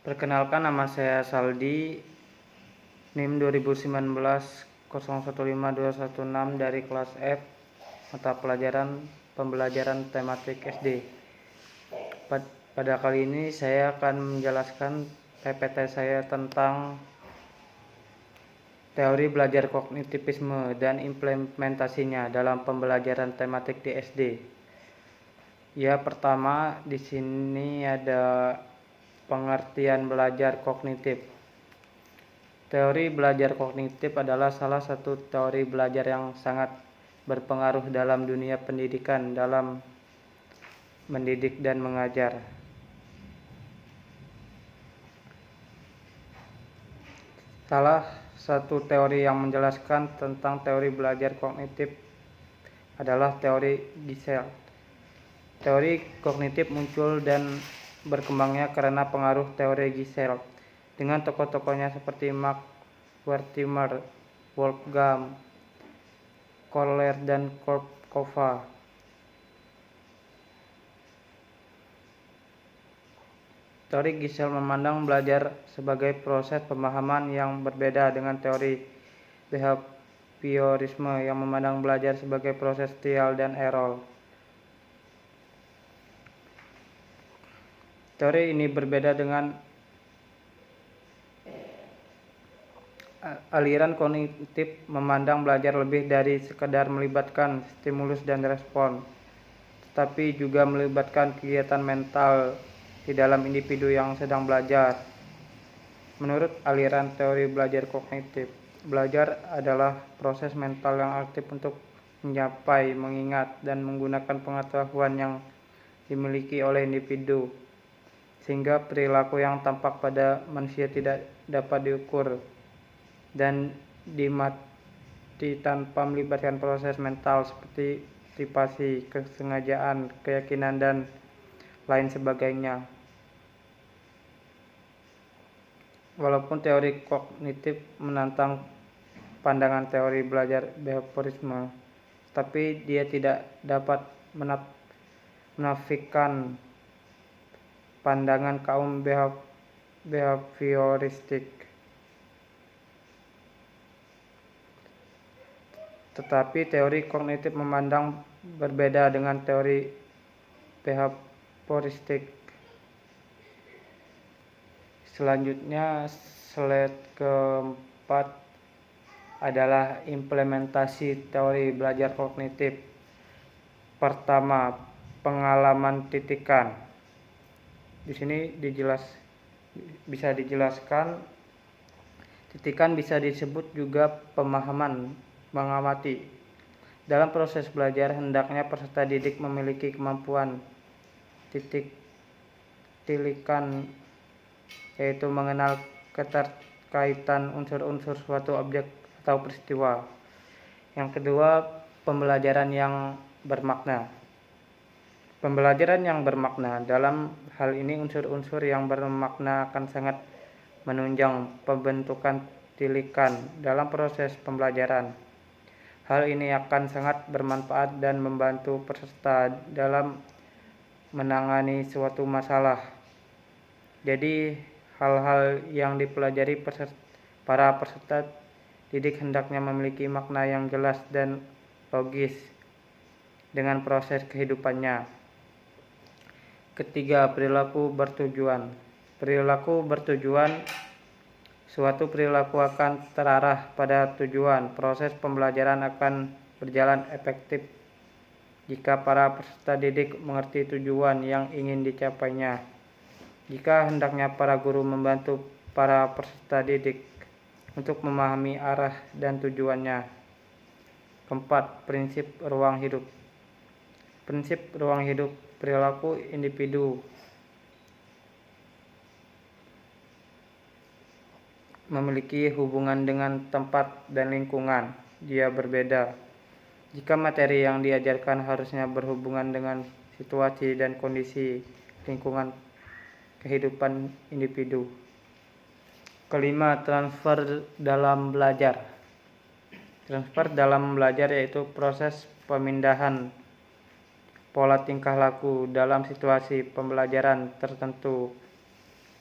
Perkenalkan, nama saya Saldi, NIM 2019 015216 dari kelas F, mata pelajaran pembelajaran tematik SD. Pada kali ini saya akan menjelaskan PPT saya tentang teori belajar kognitivisme dan implementasinya dalam pembelajaran tematik di SD. Ya, pertama di sini ada pengertian belajar kognitif. Teori belajar kognitif adalah salah satu teori belajar yang sangat berpengaruh dalam dunia pendidikan dalam mendidik dan mengajar. Salah satu teori yang menjelaskan tentang teori belajar kognitif adalah teori Gisel. Teori kognitif muncul dan berkembangnya karena pengaruh teori Gisel dengan tokoh-tokohnya seperti Mark Wertheimer, Wolfgang Kohler, dan Kurt Kova. Teori Gisel memandang belajar sebagai proses pemahaman yang berbeda dengan teori behaviorisme yang memandang belajar sebagai proses trial dan error. Teori ini berbeda dengan aliran kognitif memandang belajar lebih dari sekedar melibatkan stimulus dan respon, tetapi juga melibatkan kegiatan mental di dalam individu yang sedang belajar. Menurut aliran teori belajar kognitif, belajar adalah proses mental yang aktif untuk mencapai, mengingat, dan menggunakan pengetahuan yang dimiliki oleh individu, sehingga perilaku yang tampak pada manusia tidak dapat diukur dan dimati tanpa melibatkan proses mental seperti motivasi, kesengajaan, keyakinan, dan lain sebagainya. Walaupun teori kognitif menantang pandangan teori belajar behaviorisme, tapi dia tidak dapat menafikan pandangan kaum behavioristik. Tetapi teori kognitif memandang berbeda dengan teori behavioristik. Selanjutnya, slide keempat adalah implementasi teori belajar kognitif. Pertama, pengalaman titikan. Di sini bisa dijelaskan, titikan bisa disebut juga pemahaman, mengamati. Dalam proses belajar, hendaknya peserta didik memiliki kemampuan tilikan, yaitu mengenal keterkaitan unsur-unsur suatu objek atau peristiwa. Yang kedua, pembelajaran yang bermakna. Pembelajaran yang bermakna, dalam hal ini unsur-unsur yang bermakna akan sangat menunjang pembentukan tilikan dalam proses pembelajaran. Hal ini akan sangat bermanfaat dan membantu peserta dalam menangani suatu masalah. Jadi, hal-hal yang dipelajari para peserta didik hendaknya memiliki makna yang jelas dan logis dengan proses kehidupannya. Ketiga, perilaku bertujuan. Perilaku bertujuan, suatu perilaku akan terarah pada tujuan. Proses pembelajaran akan berjalan efektif jika para peserta didik mengerti tujuan yang ingin dicapainya. Jika hendaknya para guru membantu para peserta didik untuk memahami arah dan tujuannya. Keempat, prinsip ruang hidup. Prinsip ruang hidup, perilaku individu memiliki hubungan dengan tempat dan lingkungan. Dia berbeda. Jika materi yang diajarkan harusnya berhubungan dengan situasi dan kondisi lingkungan kehidupan individu. Kelima, transfer dalam belajar. Transfer dalam belajar yaitu proses pemindahan pola tingkah laku dalam situasi pembelajaran tertentu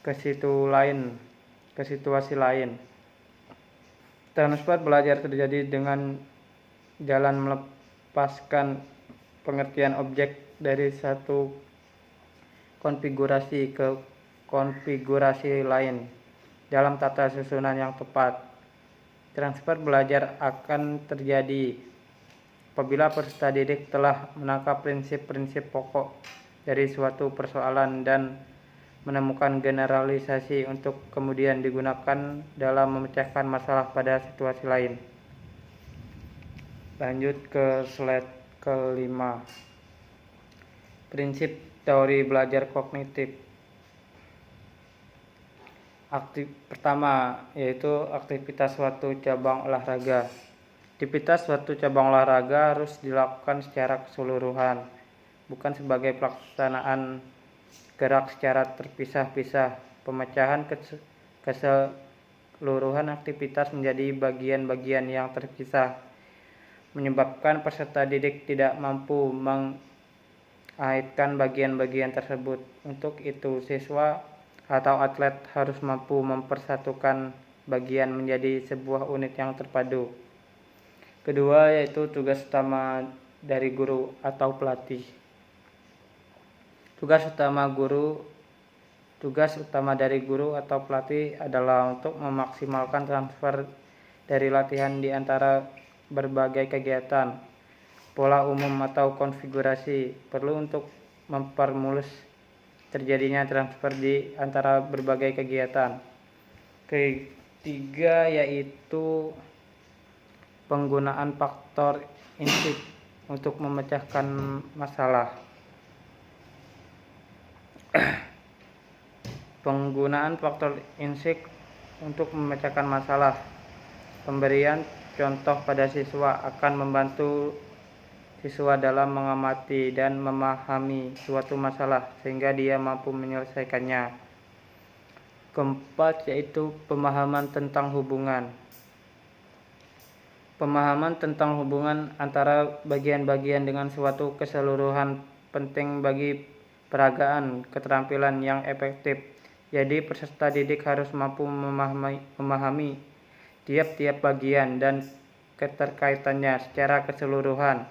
ke situasi lain. Transfer belajar terjadi dengan jalan melepaskan pengertian objek dari satu konfigurasi ke konfigurasi lain dalam tata susunan yang tepat. Transfer belajar akan terjadi apabila peserta didik telah menangkap prinsip-prinsip pokok dari suatu persoalan dan menemukan generalisasi untuk kemudian digunakan dalam memecahkan masalah pada situasi lain. Lanjut ke slide kelima. Prinsip teori belajar kognitif. Pertama yaitu aktivitas suatu cabang olahraga. Aktivitas suatu cabang olahraga harus dilakukan secara keseluruhan, bukan sebagai pelaksanaan gerak secara terpisah-pisah. Pemecahan keseluruhan aktivitas menjadi bagian-bagian yang terpisah menyebabkan peserta didik tidak mampu mengaitkan bagian-bagian tersebut. Untuk itu, siswa atau atlet harus mampu mempersatukan bagian menjadi sebuah unit yang terpadu. Kedua yaitu tugas utama dari guru atau pelatih. Tugas utama dari guru atau pelatih adalah untuk memaksimalkan transfer dari latihan di antara berbagai kegiatan. Pola umum atau konfigurasi perlu untuk mempermulus terjadinya transfer di antara berbagai kegiatan. Ketiga yaitu penggunaan faktor insight untuk memecahkan masalah. Penggunaan faktor insight untuk memecahkan masalah. Pemberian contoh pada siswa akan membantu siswa dalam mengamati dan memahami suatu masalah sehingga dia mampu menyelesaikannya. Keempat yaitu pemahaman tentang hubungan. Pemahaman tentang hubungan antara bagian-bagian dengan suatu keseluruhan penting bagi peragaan keterampilan yang efektif. Jadi peserta didik harus mampu memahami tiap-tiap bagian dan keterkaitannya secara keseluruhan.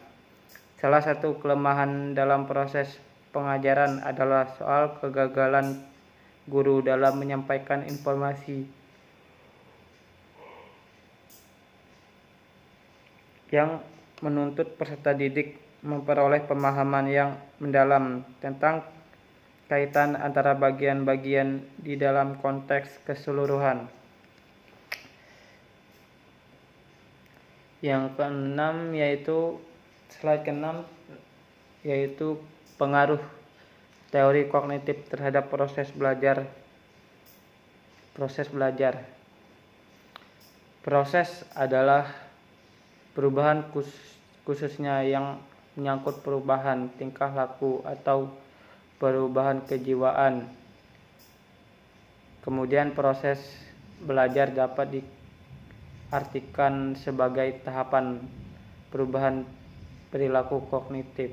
Salah satu kelemahan dalam proses pengajaran adalah soal kegagalan guru dalam menyampaikan informasi yang menuntut peserta didik memperoleh pemahaman yang mendalam tentang kaitan antara bagian-bagian di dalam konteks keseluruhan. Yang keenam yaitu slide ke-6 yaitu pengaruh teori kognitif terhadap proses belajar. Proses adalah perubahan khususnya yang menyangkut perubahan tingkah laku atau perubahan kejiwaan. Kemudian proses belajar dapat diartikan sebagai tahapan perubahan perilaku kognitif.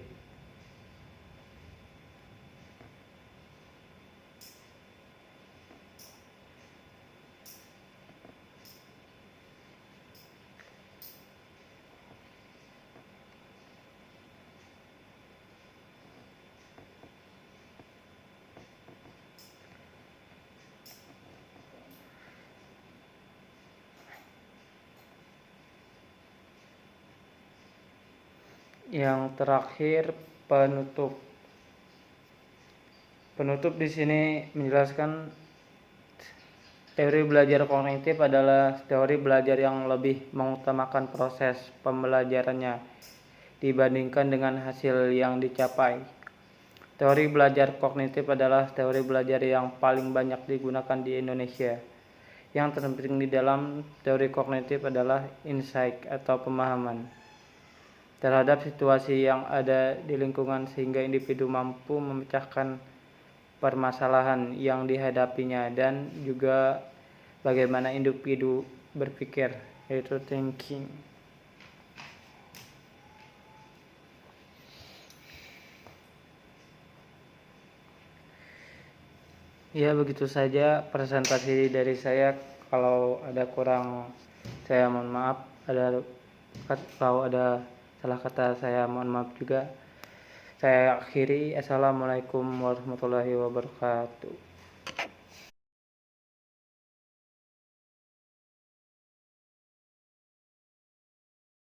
Yang terakhir penutup. Penutup di sini menjelaskan teori belajar kognitif adalah teori belajar yang lebih mengutamakan proses pembelajarannya dibandingkan dengan hasil yang dicapai. Teori belajar kognitif adalah teori belajar yang paling banyak digunakan di Indonesia. Yang terpenting di dalam teori kognitif adalah insight atau pemahaman terhadap situasi yang ada di lingkungan sehingga individu mampu memecahkan permasalahan yang dihadapinya dan juga bagaimana individu berpikir, yaitu thinking. Ya, begitu saja presentasi dari saya. Kalau ada kurang, saya mohon maaf. Kalau ada salah kata, saya mohon maaf juga. Saya akhiri. Assalamualaikum warahmatullahi wabarakatuh.